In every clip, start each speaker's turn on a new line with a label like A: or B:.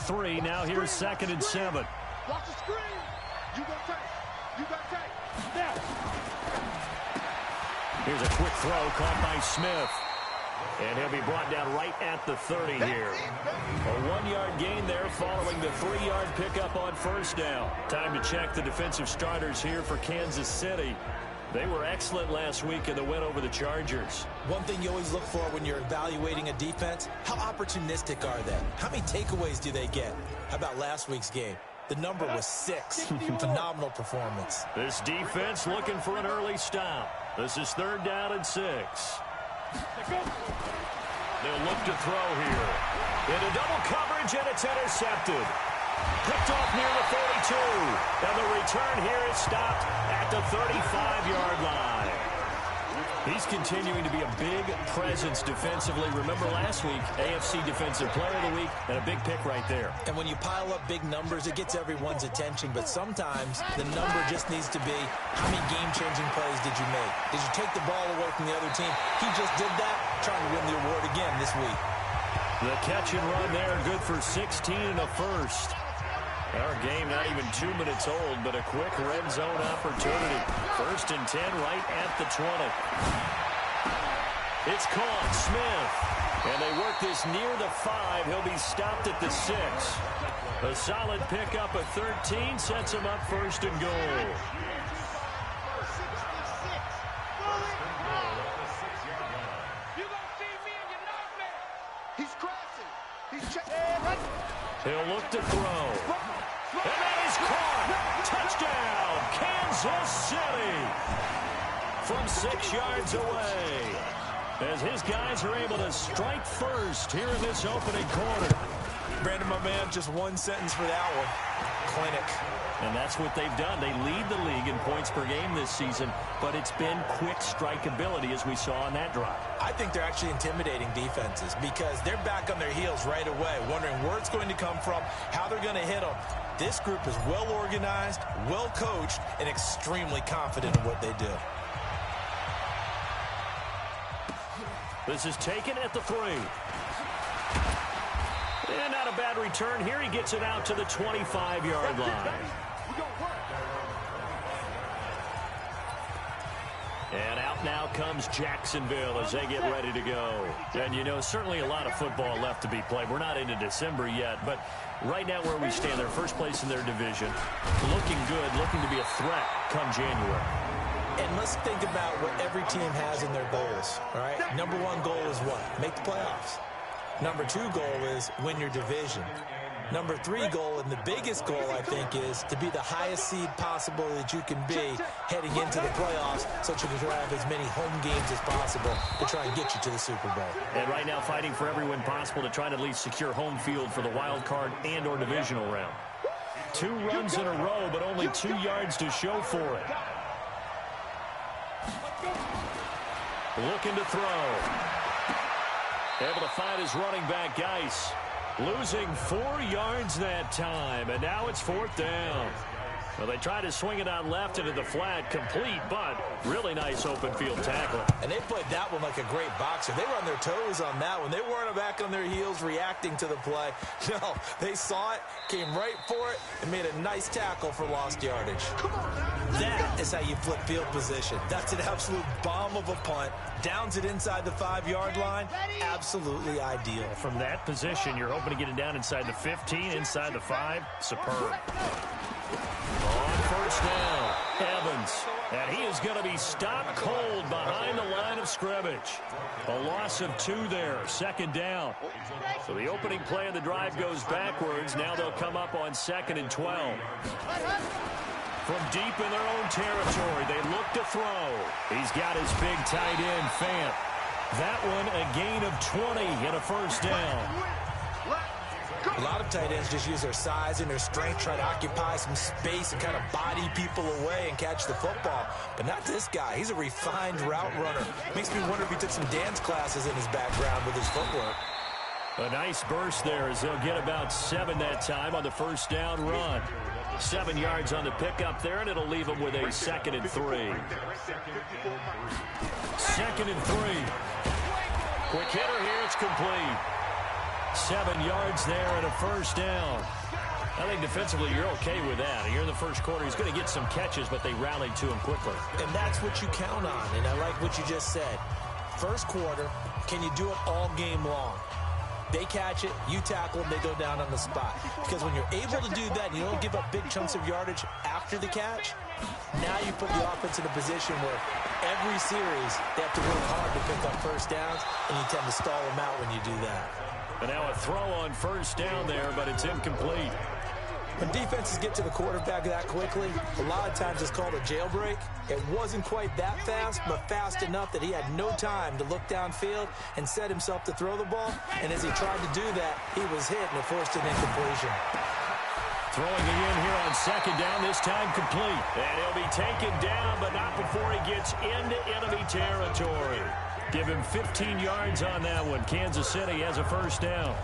A: 3. Now here's 2nd and 7.
B: Watch the screen. You got tape. You got tape. Now.
A: Here's a quick throw caught by Smith. And he'll be brought down right at the 30 here. A 1-yard gain there following the 3-yard pickup on first down. Time to check the defensive starters here for Kansas City. They were excellent last week in the win over the Chargers.
C: One thing you always look for when you're evaluating a defense, how opportunistic are they? How many takeaways do they get? How about last week's game? The number was 6. Phenomenal performance.
A: This defense looking for an early stop. This is 3rd down and 6. They'll look to throw here. Into double coverage, and it's intercepted. Picked off near the 42. And the return here is stopped at the 35-yard line. He's continuing to be a big presence defensively. Remember last week, AFC Defensive Player of the Week, and a big pick right there.
C: And when you pile up big numbers, it gets everyone's attention. But sometimes the number just needs to be, how many game-changing plays did you make? Did you take the ball away from the other team? He just did that, trying to win the award again this week.
A: The catch and run there, good for 16 and a first. Our game not even 2 minutes old, but a quick red zone opportunity. 1st and 10 right at the 20. It's caught, Smith. And they work this near the 5. He'll be stopped at the 6. A solid pickup of 13 sets him up 1st and goal.
B: He's crossing. He's checking.
A: He'll look to throw. And that is caught. Touchdown, Kansas City. From 6 yards away. As his guys are able to strike first here in this opening quarter.
C: Brandon, my man, just one sentence for that one. Clinic.
A: And that's what they've done. They lead the league in points per game this season, but it's been quick strikeability as we saw on that drive.
C: I think they're actually intimidating defenses because they're back on their heels right away, wondering where it's going to come from, how they're going to hit them. This group is well organized, well coached, and extremely confident in what they do.
A: This is taken at the 3. And not a bad return here. He gets it out to the 25-yard line. And out now comes Jacksonville as they get ready to go. And, you know, certainly a lot of football left to be played. We're not into December yet, but right now where we stand, they're first place in their division. Looking good, looking to be a threat come January.
C: And let's think about what every team has in their goals, all right? Number 1 goal is what? Make the playoffs. Number 2 goal is win your division. Number 3 goal, and the biggest goal, I think, is to be the highest seed possible that you can be heading into the playoffs so that you can have as many home games as possible to try and get you to the Super Bowl.
A: And right now fighting for every win possible to try to at least secure home field for the wild card and or divisional round. 2 runs in a row, but only 2 yards to show for it. Looking to throw. Able to find his running back, Geis. Losing 4 yards that time, and now it's 4th down. Well, they try to swing it on left into the flat, complete, but really nice open field tackle.
C: And they played that one like a great boxer. They were on their toes on that one. They weren't back on their heels reacting to the play. No, they saw it, came right for it, and made a nice tackle for lost yardage. That is how you flip field position. That's an absolute bomb of a punt. Downs it inside the 5-yard line. Absolutely ideal.
A: From that position, you're hoping to get it down inside the 15, inside the 5. Superb. On first down, Evans. And he is going to be stopped cold behind the line of scrimmage. A loss of 2 there, 2nd down. So the opening play of the drive goes backwards. Now they'll come up on 2nd and 12. From deep in their own territory, they look to throw. He's got his big tight end, Fant. That one a gain of 20 and a first down.
C: A lot of tight ends just use their size and their strength, try to occupy some space and kind of body people away and catch the football. But not this guy. He's a refined route runner. Makes me wonder if he took some dance classes in his background with his footwork.
A: A nice burst there as they'll get about 7 that time on the first down run. 7 yards on the pickup there, and it'll leave them with a 2nd and 3. 2nd and 3. Quick hitter here, it's complete. 7 yards there and a first down. I think defensively you're okay with that. Here in the first quarter, he's going to get some catches, but they rallied to him quickly.
C: And that's what you count on, and I like what you just said. First quarter, can you do it all game long? They catch it, you tackle them, they go down on the spot. Because when you're able to do that and you don't give up big chunks of yardage after the catch, now you put the offense in a position where every series they have to work hard to pick up first downs, and you tend to stall them out when you do that.
A: And now a throw on first down there, but it's incomplete.
C: When defenses get to the quarterback that quickly, a lot of times it's called a jailbreak. It wasn't quite that fast, but fast enough that he had no time to look downfield and set himself to throw the ball. And as he tried to do that, he was hit and it forced an incompletion.
A: Throwing again here on second down, this time complete. And he'll be taken down, but not before he gets into enemy territory. Give him 15 yards on that one. Kansas City has a first down.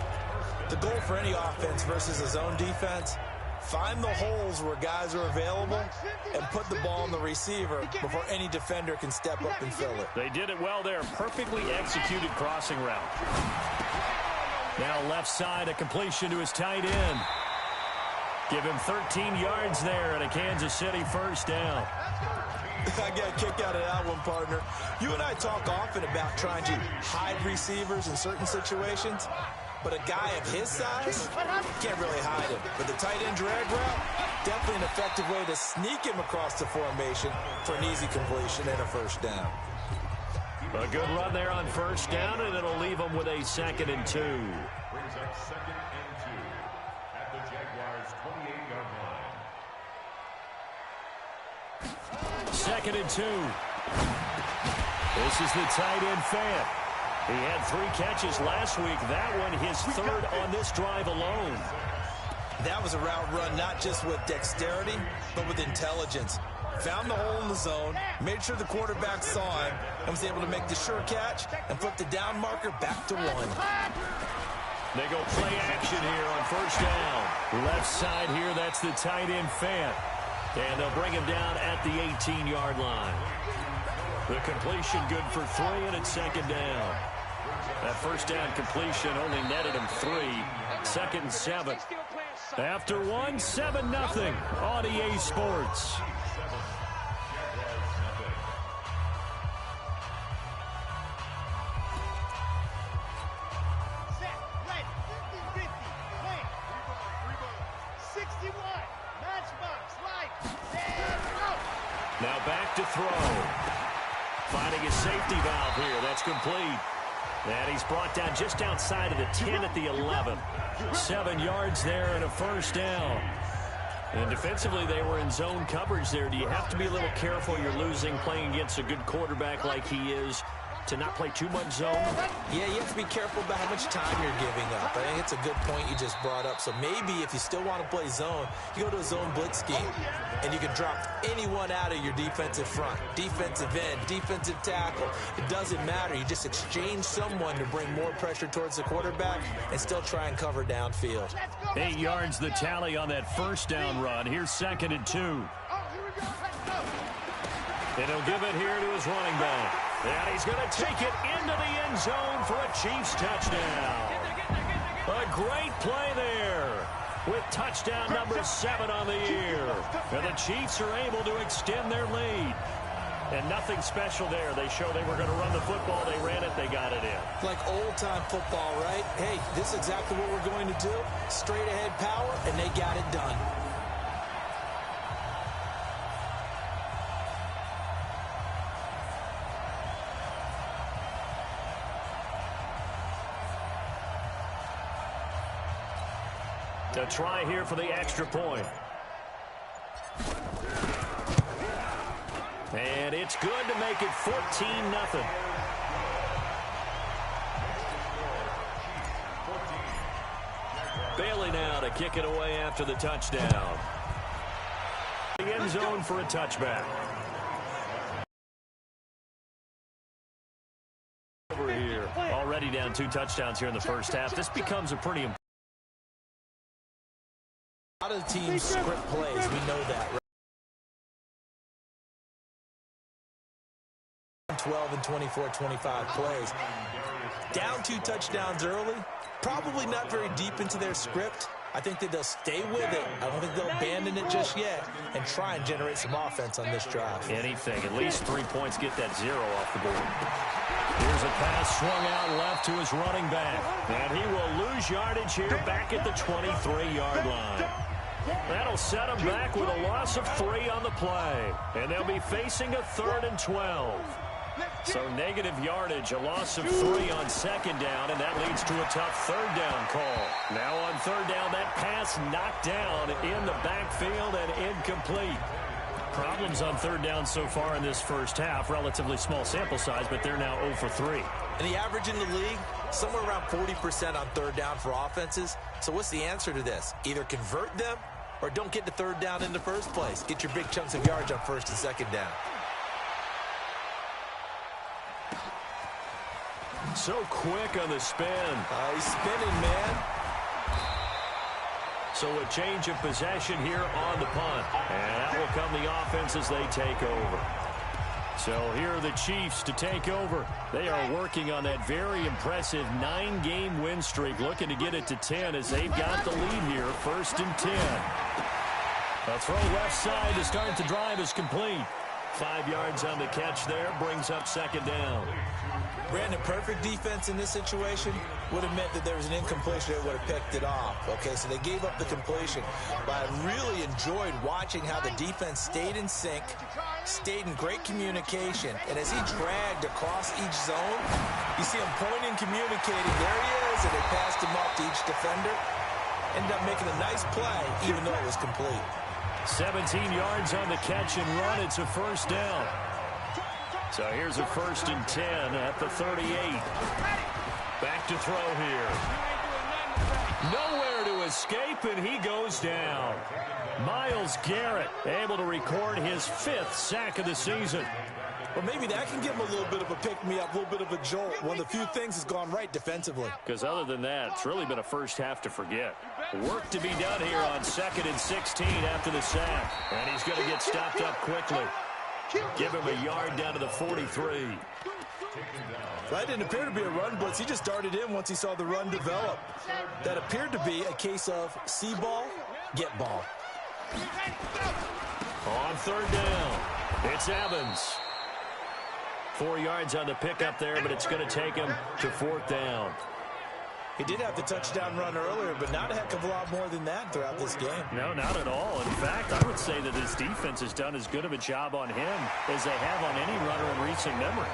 C: The goal for any offense versus a zone defense, find the holes where guys are available and put the ball on the receiver before any defender can step up and fill it.
A: They did it well there. Perfectly executed crossing route. Now left side, a completion to his tight end. Give him 13 yards there and a Kansas City first down.
C: I got a kick out of that one, partner. You and I talk often about trying to hide receivers in certain situations. But a guy of his size, can't really hide him. But the tight end drag route, definitely an effective way to sneak him across the formation for an easy completion and a first down.
A: A good run there on first down, and it'll leave him with a 2nd and 2.
D: Brings up 2nd and 2 at the Jaguars' 28-yard line.
A: 2nd and 2. This is the tight end Fant. He had 3 catches last week. That one his 3rd on this drive alone.
C: That was a route run not just with dexterity, but with intelligence. Found the hole in the zone, made sure the quarterback saw him, and was able to make the sure catch and put the down marker back to 1.
A: They go play action here on first down. Left side here, that's the tight end Fant. And they'll bring him down at the 18-yard line. The completion good for 3, and it's 2nd down. That first down completion only netted him 3. 2nd and 7. After 1, 7-0 on EA Sports. Now back to throw. Finding his safety valve here. That's complete. And he's brought down just outside of the 10 at the 11. 7 yards there and a first down. And defensively, they were in zone coverage there. Do you have to be a little careful? You're losing playing against a good quarterback like he is to not play too much zone?
C: Yeah, you have to be careful about how much time you're giving up. I think it's a good point you just brought up. So maybe if you still want to play zone, you go to a zone blitz scheme, and you can drop anyone out of your defensive front, defensive end, defensive tackle. It doesn't matter. You just exchange someone to bring more pressure towards the quarterback and still try and cover downfield.
A: 8 yards the tally on that first down run. Here's 2nd and 2. And he'll give it here to his running back. And he's going to take it into the end zone for a Chiefs touchdown. A great play there with touchdown number 7 on the year. And the Chiefs are able to extend their lead. And nothing special there. They showed they were going to run the football. They ran it. They got it in.
C: Like old-time football, right? Hey, this is exactly what we're going to do. Straight-ahead power, and they got it done.
A: A try here for the extra point. And it's good to make it 14-0. Bailey now to kick it away after the touchdown. The end zone for a touchback. Over here. Already down 2 touchdowns here in the first half. This becomes a pretty important.
C: A lot of teams script plays. We know that, right? 12 and 24, 25 plays. Down 2 touchdowns early. probably not very deep into their script. I think that they'll stay with it. I don't think they'll abandon it just yet and try and generate some offense on this drive.
A: Anything. At least 3 points. Get that 0 off the board. Here's a pass swung out left to his running back. And he will lose yardage here back at the 23-yard line. That'll set him back with a loss of 3 on the play. And they'll be facing a 3rd and 12. So negative yardage, a loss of 3 on 2nd down, and that leads to a tough 3rd down call. Now on 3rd down, that pass knocked down in the backfield and incomplete. Problems on 3rd down so far in this first half. Relatively small sample size, but they're now 0 for 3.
C: And the average in the league, somewhere around 40% on 3rd down for offenses. So what's the answer to this? Either convert them or don't get to 3rd down in the first place. Get your big chunks of yards on 1st and 2nd down.
A: So quick on the spin.
C: He's spinning, man.
A: So a change of possession here on the punt. And that will come the offense as they take over. So here are the Chiefs to take over. They are working on that very impressive 9-game win streak, looking to get it to 10 as they've got the lead here, 1st and 10. A throw left side to start the drive is complete. 5 yards on the catch there, brings up 2nd down.
C: Brandon, perfect defense in this situation would have meant that there was an incompletion that would have picked it off. Okay, so they gave up the completion. But I really enjoyed watching how the defense stayed in sync, stayed in great communication. And as he dragged across each zone, you see him pointing, communicating. There he is, and they passed him off to each defender. Ended up making a nice play, even though it was complete.
A: 17 yards on the catch and run. It's a 1st down. So here's a 1st and 10 at the 38. Back to throw here. Nowhere to escape, and he goes down. Myles Garrett able to record his 5th sack of the season.
C: Well, maybe that can give him a little bit of a pick-me-up, a little bit of a jolt. One of the few things has gone right defensively.
A: Because other than that, it's really been a first half to forget. Work to be done here on 2nd and 16 after the sack. And he's going to get stopped up quickly. Give him a yard down to the 43.
C: That didn't appear to be a run blitz. He just darted in once he saw the run develop. That appeared to be a case of see ball, get ball.
A: On 3rd down, it's Evans. 4 yards on the pickup there, but it's going to take him to 4th down.
C: He did have the touchdown run earlier, but not a heck of a lot more than that throughout this game.
A: No, not at all. In fact, I would say that his defense has done as good of a job on him as they have on any runner in recent memory.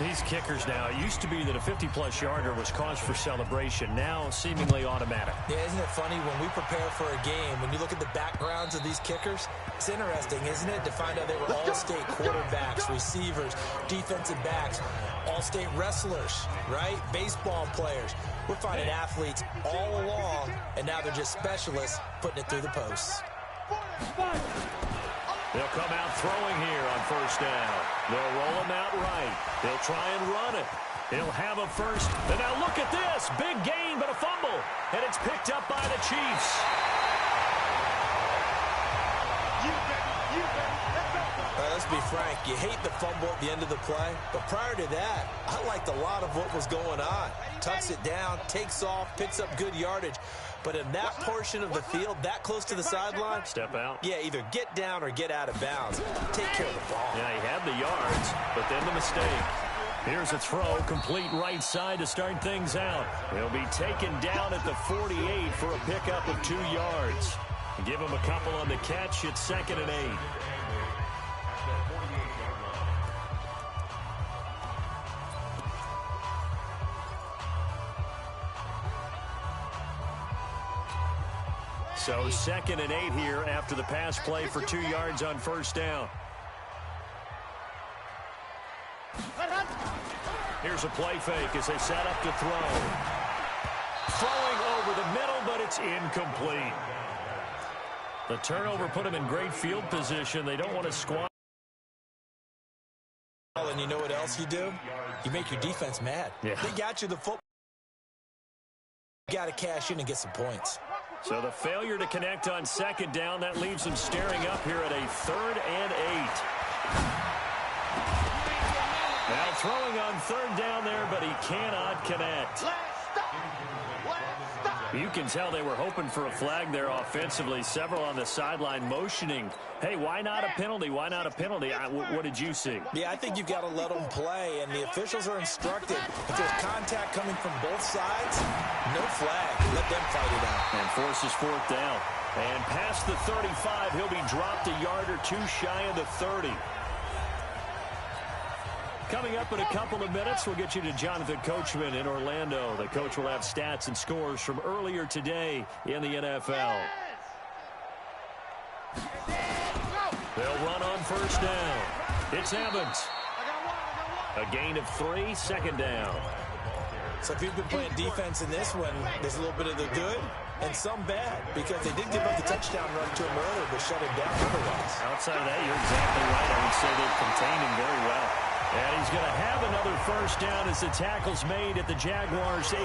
A: These kickers now, it used to be that a 50-plus yarder was cause for celebration. Now, seemingly automatic.
C: Yeah, isn't it funny when we prepare for a game, when you look at the backgrounds of these kickers, it's interesting, isn't it, to find out they were all-state quarterbacks, receivers, defensive backs, all-state wrestlers, right? Baseball players. We're finding athletes all along, and now they're just specialists putting it through the posts.
A: They'll come out throwing here on 1st down. They'll roll him out right. They'll try and run it. He'll have a 1st. And now look at this. Big gain, but a fumble. And it's picked up by the Chiefs.
C: Let's be frank. You hate the fumble at the end of the play. But prior to that, I liked a lot of what was going on. Tucks it down, takes off, picks up good yardage. But in that portion of the field, that close to the sideline,
A: step out.
C: Yeah, either get down or get out of bounds. Take care of the ball.
A: Yeah, he had the yards, but then the mistake. Here's a throw, complete right side to start things out. He'll be taken down at the 48 for a pickup of 2 yards. Give him a couple on the catch. It's 2nd and 8. So 2nd and 8 here after the pass play for 2 yards on 1st down. Here's a play fake as they set up to throw. Throwing over the middle, but it's incomplete. The turnover put him in great field position. They don't want to squat.
C: And you know what else you do? You make your defense mad.
A: Yeah.
C: They got you the football. You got to cash in and get some points.
A: So the failure to connect on 2nd down, that leaves them staring up here at a 3rd and 8. They'll throwing on third down there, but he cannot connect. You can tell they were hoping for a flag there offensively. Several on the sideline motioning, hey, why not a penalty? Why not a penalty? What did you see?
C: Yeah, I think you've got to let them play, and the officials are instructed. If there's contact coming from both sides, no flag. Let them fight it out.
A: And forces fourth down. And past the 35, he'll be dropped a yard or two shy of the 30. Coming up in a couple of minutes, we'll get you to Jonathan Coachman in Orlando. The coach will have stats and scores from earlier today in the NFL. They'll run on first down. It's Evans. A gain of 3, second down.
C: So if you've been playing defense in this one, there's a little bit of the good and some bad, because they did give up the touchdown run to him earlier, but shut him down otherwise.
A: Outside of that, you're exactly right. I would say they've contained him very well. And he's going to have another first down as the tackle's made at the Jaguars' 18.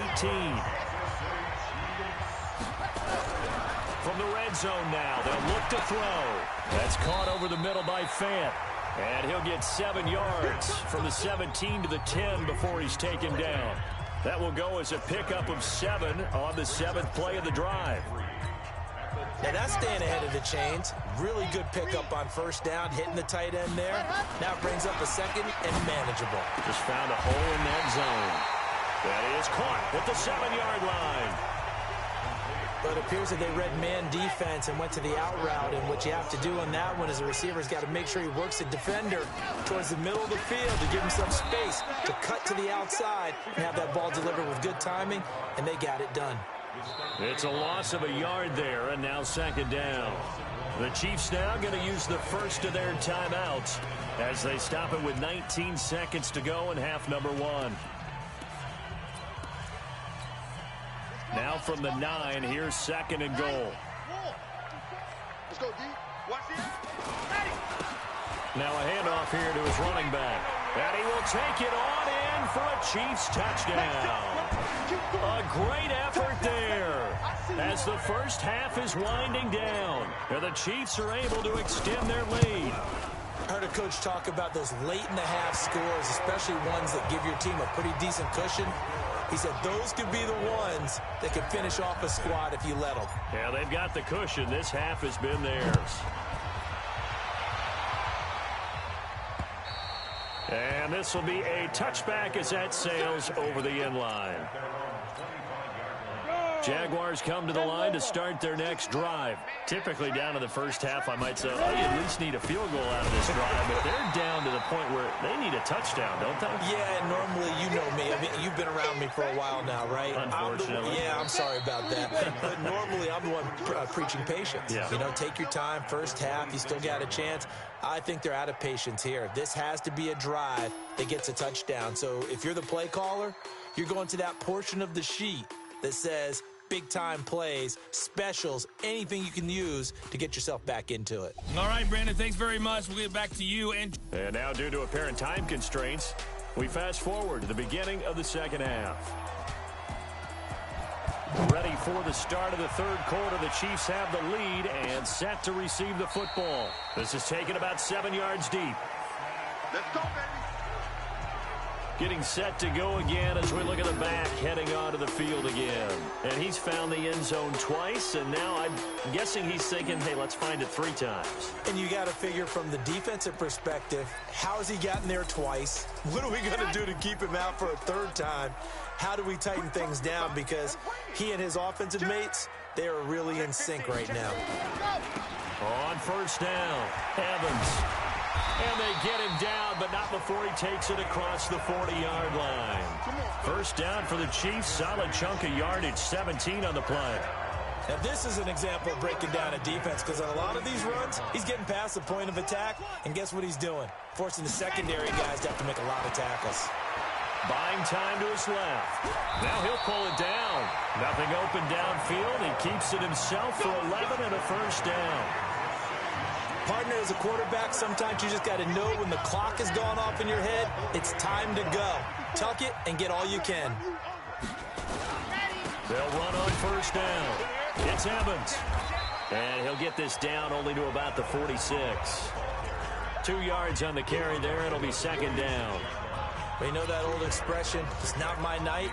A: From the red zone now, they'll look to throw. That's caught over the middle by Fant. And he'll get 7 yards from the 17 to the 10 before he's taken down. That will go as a pickup of 7 on the 7th play of the drive.
C: Now that's staying ahead of the chains. Really good pickup on first down, hitting the tight end there. Now it brings up a second and manageable.
A: Just found a hole in that zone. That is caught at the 7-yard line.
C: But it appears that they read man defense and went to the out route, and what you have to do on that one is the receiver's got to make sure he works the defender towards the middle of the field to give him some space to cut to the outside and have that ball delivered with good timing, and they got it done.
A: It's a loss of a yard there, and now second down. The Chiefs now going to use the first of their timeouts as they stop it with 19 seconds to go in half number 1. Now from the 9, here's second and goal.
B: Let's go, D. Watch it.
A: Now a handoff here to his running back. And he will take it on in for a Chiefs touchdown. A great effort there as the first half is winding down. And the Chiefs are able to extend their lead.
C: I heard a coach talk about those late-in-the-half scores, especially ones that give your team a pretty decent cushion. He said those could be the ones that could finish off a squad if you let them.
A: Yeah, they've got the cushion. This half has been theirs. And this will be a touchback as that sails over the end line. Jaguars come to the line to start their next drive. Typically down to the first half, I might say, oh, you at least need a field goal out of this drive. But they're down to the point where they need a touchdown, don't they?
C: Yeah, and normally, you know me. I mean, you've been around me for a while now, right?
A: Unfortunately.
C: I'm sorry about that. But normally, I'm the one preaching patience.
A: Yeah.
C: You know, take your time. First half, you still got a chance. I think they're out of patience here. This has to be a drive that gets a touchdown. So if you're the play caller, you're going to that portion of the sheet that says big-time plays, specials, anything you can use to get yourself back into it.
E: All right, Brandon, thanks very much. We'll get back to you. And
A: now, due to apparent time constraints, we fast forward to the beginning of the second half. Ready for the start of the third quarter. The Chiefs have the lead and set to receive the football. This is taken about 7 yards deep.
B: Let's go, baby.
A: Getting set to go again as we look at the back, heading onto the field again. And he's found the end zone twice, and now I'm guessing he's thinking, hey, let's find it 3 times.
C: And you got to figure from the defensive perspective, how has he gotten there twice? What are we going to do to keep him out for a 3rd time? How do we tighten things down? Because he and his offensive mates, they are really in sync right now.
A: On first down, Evans. And they get him down, but not before he takes it across the 40-yard line. First down for the Chiefs, solid chunk of yardage, 17 on the play.
C: Now, this is an example of breaking down a defense, because on a lot of these runs, he's getting past the point of attack, and guess what he's doing? Forcing the secondary guys to have to make a lot of tackles.
A: Buying time to his left. Now he'll pull it down. Nothing open downfield. He keeps it himself for 11 and a first down.
C: Partner, as a quarterback, sometimes you just got to know when the clock has gone off in your head, it's time to go. Tuck it and get all you can.
A: They'll run on first down. It's Evans. And he'll get this down only to about the 46. 2 yards on the carry there. It'll be second down.
C: But you know that old expression, it's not my night?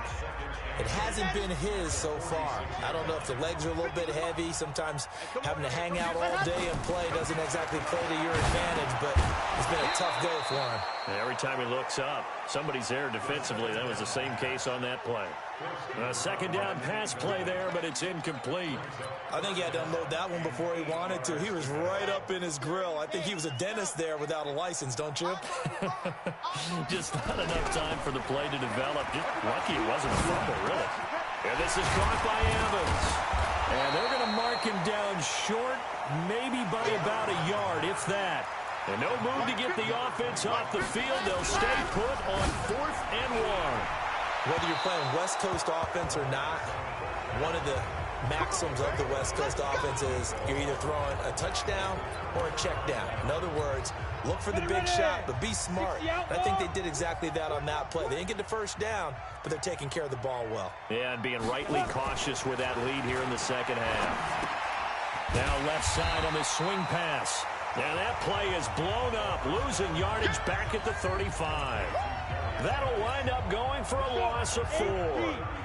C: It hasn't been his so far. I don't know if the legs are a little bit heavy. Sometimes having to hang out all day and play doesn't exactly play to your advantage, but it's been a tough go for him.
A: And every time he looks up, somebody's there defensively. That was the same case on that play. A second down pass play there, but it's incomplete.
C: I think he had to unload that one before he wanted to. He was right up in his grill. I think he was a dentist there without a license, don't you?
A: Just not enough time for the play to develop. Just lucky it wasn't a fumble, really. And this is caught by Evans. And they're going to mark him down short, maybe by about a yard, if that. And no move to get the offense off the field. They'll stay put on 4th and 1.
C: Whether you're playing West Coast offense or not, one of the maxims of the West Coast offense is you're either throwing a touchdown or a check down. In other words, look for the big shot, but be smart. I think they did exactly that on that play. They didn't get the first down, but they're taking care of the ball well.
A: Yeah, and being rightly cautious with that lead here in the second half. Now left side on this swing pass. And that play is blown up, losing yardage back at the 35. That'll wind up going for a loss of 4.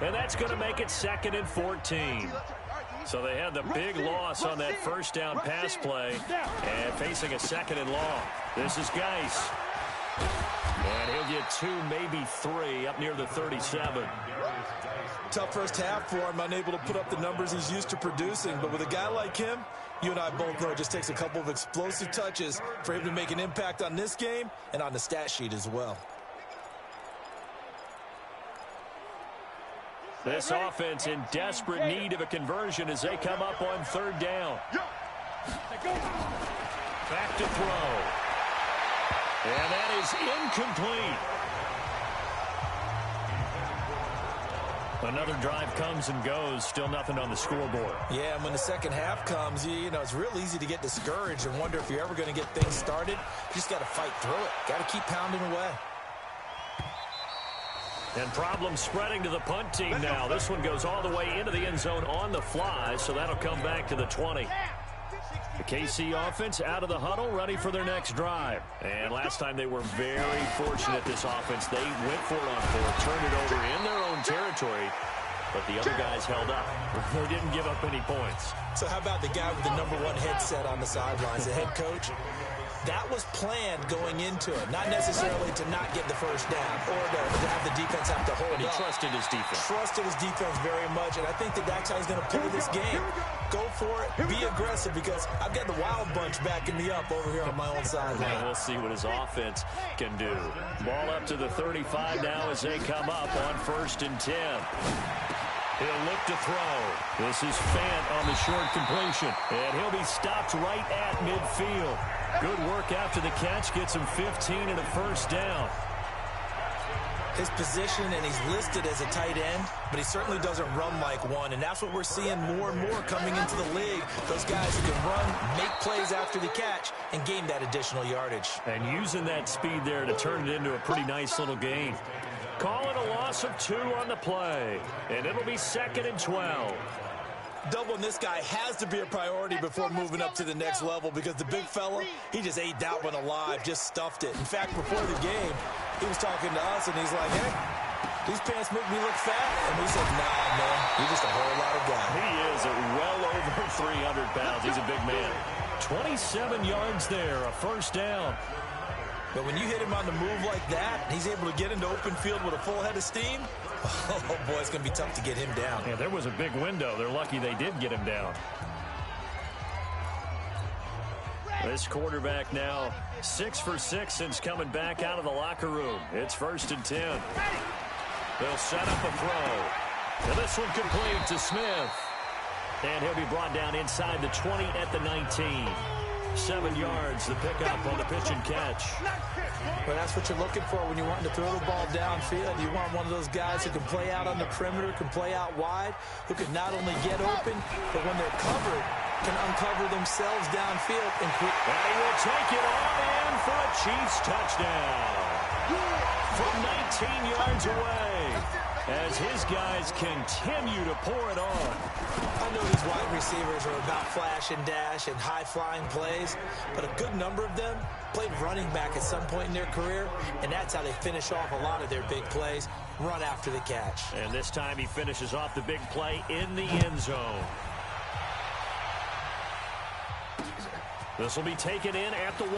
A: And that's going to make it 2nd and 14. So they had the big loss on that first down pass play and facing a 2nd and long. This is Geis. And he'll get 2, maybe 3 up near the 37.
C: Tough first half for him, unable to put up the numbers he's used to producing. But with a guy like him, you and I both know it just takes a couple of explosive touches for him to make an impact on this game and on the stat sheet as well.
A: This offense in desperate need of a conversion as they come up on 3rd down. Back to throw. And that is incomplete. Another drive comes and goes. Still nothing on the scoreboard.
C: Yeah, and when the second half comes, you know, it's real easy to get discouraged and wonder if you're ever going to get things started. You just got to fight through it. Got to keep pounding away.
A: And problems spreading to the punt team now. This one goes all the way into the end zone on the fly, so that'll come back to the 20. The KC offense out of the huddle, ready for their next drive. And last time they were very fortunate, this offense. They went for it on 4th, turned it over in their own territory, but the other guys held up. They didn't give up any points.
C: So how about the guy with the #1 headset on the sidelines, the head coach? That was planned going into it, not necessarily to not get the first down or to have the defense have to hold
A: up. He trusted his defense.
C: Trusted his defense very much, and I think that that's how he's going to play this game. Go for it, be aggressive, because I've got the wild bunch backing me up over here on my own sideline.
A: And we'll see what his offense can do. Ball up to the 35 now as they come up on 1st and 10. He'll look to throw. This is Fant on the short completion. And he'll be stopped right at midfield. Good work after the catch. Gets him 15 and a first down.
C: His position, and he's listed as a tight end, but he certainly doesn't run like one. And that's what we're seeing more and more coming into the league. Those guys who can run, make plays after the catch, and gain that additional yardage.
A: And using that speed there to turn it into a pretty nice little gain. Call it a loss of 2 on the play. And it'll be 2nd and 12.
C: Doubling this guy has to be a priority before moving up to the next level, because the big fella, he just ate that one alive, just stuffed it. In fact, before the game, he was talking to us, and he's like, hey, these pants make me look fat. And we said, nah, man, you're just a whole lot of guy.
A: He is at well over 300 pounds. He's a big man. 27 yards there, a first down.
C: But when you hit him on the move like that, he's able to get into open field with a full head of steam, oh, boy, it's going to be tough to get him down.
A: Yeah, there was a big window. They're lucky they did get him down. This quarterback now 6 for 6 since coming back out of the locker room. It's 1st and 10. They'll set up a throw. And this one complete to Smith. And he'll be brought down inside the 20 at the 19. 7 yards, the pickup on the pitch and catch.
C: Well, that's what you're looking for when you're wanting to throw the ball downfield. You want one of those guys who can play out on the perimeter, can play out wide, who can not only get open, but when they're covered, can uncover themselves downfield. And
A: he will take it on in for a Chiefs touchdown. From 19 yards away, as his guys continue to pour it on.
C: I know these these wide receivers are about flash and dash and high-flying plays, but a good number of them played running back at some point in their career, and that's how they finish off a lot of their big plays, run after the catch.
A: And this time he finishes off the big play in the end zone. This will be taken in at the 1.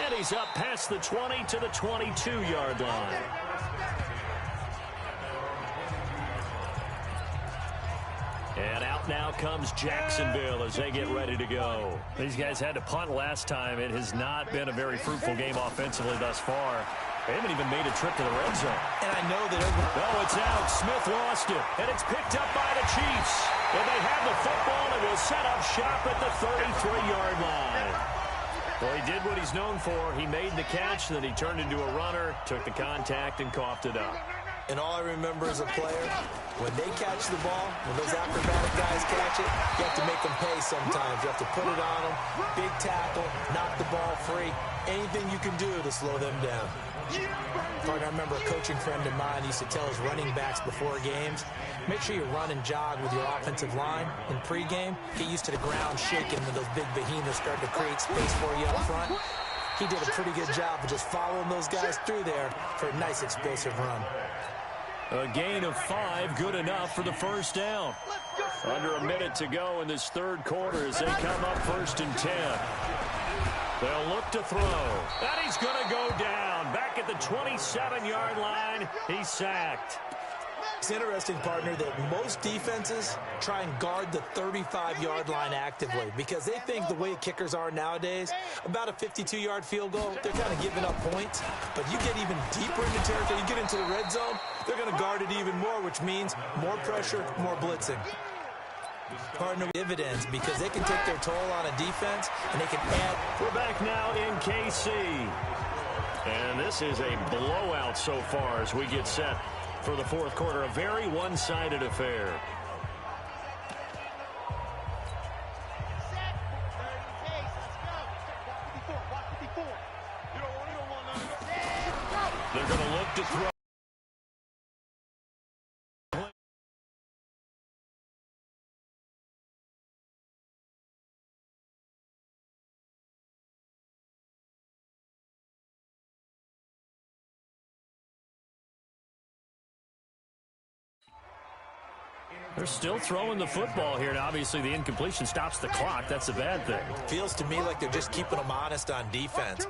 A: And he's up past the 20 to the 22-yard line. And out now comes Jacksonville as they get ready to go. These guys had to punt last time. It has not been a very fruitful game offensively thus far. They haven't even made a trip to the red zone.
C: And I know that
A: Oh, it's out. Smith lost it. And it's picked up by the Chiefs. And they have the football and will set up shop at the 33-yard line. Well, he did what he's known for. He made the catch, then he turned into a runner, took the contact, and coughed it up.
C: And all I remember as a player, when they catch the ball, when those acrobatic guys catch it, you have to make them pay sometimes. You have to put it on them, big tackle, knock the ball free, anything you can do to slow them down. I remember a coaching friend of mine used to tell his running backs before games, make sure you run and jog with your offensive line in pregame. Get used to the ground shaking when those big behemoths start to create space for you up front. He did a pretty good job of just following those guys through there for a nice explosive run.
A: A gain of 5, good enough for the first down. Under a minute to go in this third quarter as they come up 1st and 10. They'll look to throw. And he's going to go down. Back at the 27-yard line, he's sacked.
C: It's interesting, partner, that most defenses try and guard the 35-yard line actively because they think the way kickers are nowadays, about a 52-yard field goal, they're kind of giving up points. But you get even deeper into territory, you get into the red zone, they're going to guard it even more, which means more pressure, more blitzing. Partner dividends because they can take their toll on a defense and they can add.
A: We're back now in KC. And this is a blowout so far as we get set for the fourth quarter. A very one-sided affair. They're going to look to throw. They're still throwing the football here, and obviously the incompletion stops the clock. That's a bad thing.
C: Feels to me like they're just keeping them honest on defense.